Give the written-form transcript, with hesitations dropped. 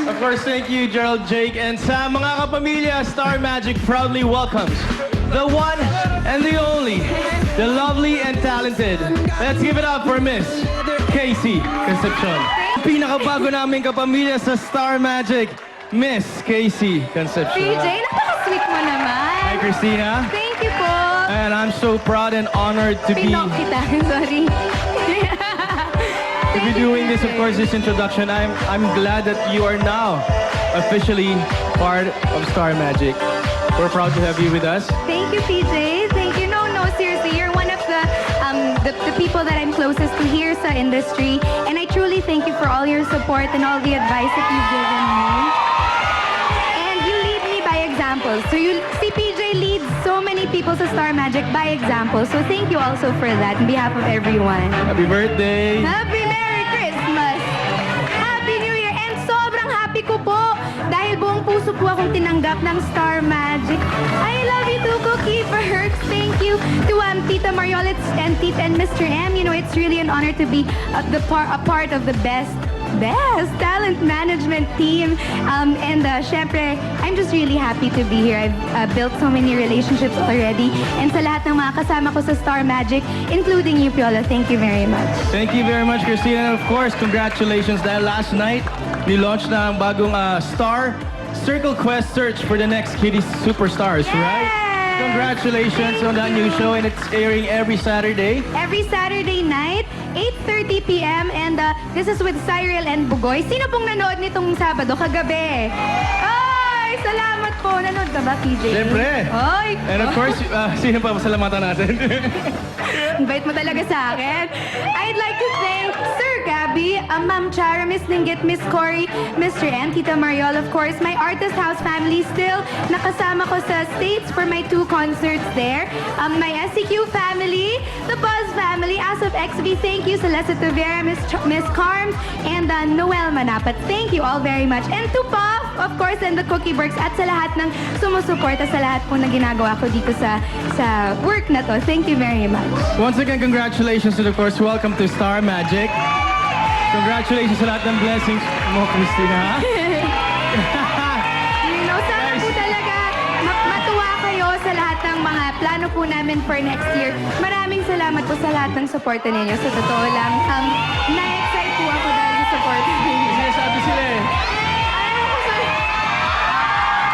Of course, thank you, Gerald, Jake, and sa mga kapamilya, Star Magic proudly welcomes the one and the only, the lovely and talented. Let's give it up for Miss Casey Concepcion. Pinakabago namin kapamilya sa Star Magic, Miss Casey Concepcion. PJ, napaka-sweet mo naman. Hi, Christina. Thank you po. And I'm so proud and honored to be Pinok kita, sorry. doing this, of course, this introduction. I'm glad that you are now officially part of Star Magic. We're proud to have you with us. Thank you, PJ. Thank you. No, seriously, you're one of the people that I'm closest to here sa industry. And I truly thank you for all your support and all the advice that you've given me. And you lead me by example. So see, PJ leads so many people sa Star Magic by example. So thank you also for that on behalf of everyone. Happy birthday. Happy Merry Christmas! Happy New Year! And sobrang happy ko po dahil buong puso po akong tinanggap ng Star Magic. I love you too, Cookie Perks. Thank you to Tita Mariolet and Mr. M. You know, it's really an honor to be a part of the best talent management team. And syempre, I'm just really happy to be here. I've built so many relationships already. And sa lahat ng mga kasama ko sa Star Magic, including you, Piolo, thank you very much. Thank you very much, Christina. And of course, congratulations dahil last night, ni-launch na ang bagong Star Circle Quest search for the next Kitty Superstars, right? Congratulations on that new show, and it's airing every Saturday. Every Saturday night, 8:30 p.m. And this is with Cyril and Bugoy. Sino pong nanood nitong Sabado kagabi? Ay, salamat po. Nanood ka ba, PJ? Siyempre. Ay. And of course, sino pa pasalamatan natin? Invite mo talaga sa akin. I'd like to thank Sir Gabby, Ma'am Chara, Miss Ninggit, Miss Cory, Mr. M, Tita Mariol, of course, my Artist House family still. Nakasama ko sa States for my 2 concerts there. My SCQ family, the Buzz family, As of XV, thank you. Celeste Tavera, Miss Carms, and Noel Manapat. Thank you all very much. And to Puff, of course, and the Cookie Berks, at sa lahat ng sumusuporta sa lahat po na ginagawa ko dito sa work na to. Thank you very much. Once again, congratulations and of course, welcome to Star Magic. Congratulations sa lahat ng blessings mo, Christina. You know, sana po talaga matuwa kayo sa lahat ng mga plano po namin for next year. Maraming salamat po sa lahat ng suporta ninyo. Sa totoo lang, na-excite po ako dahil sa suporta ninyo. Sinasabi sila eh.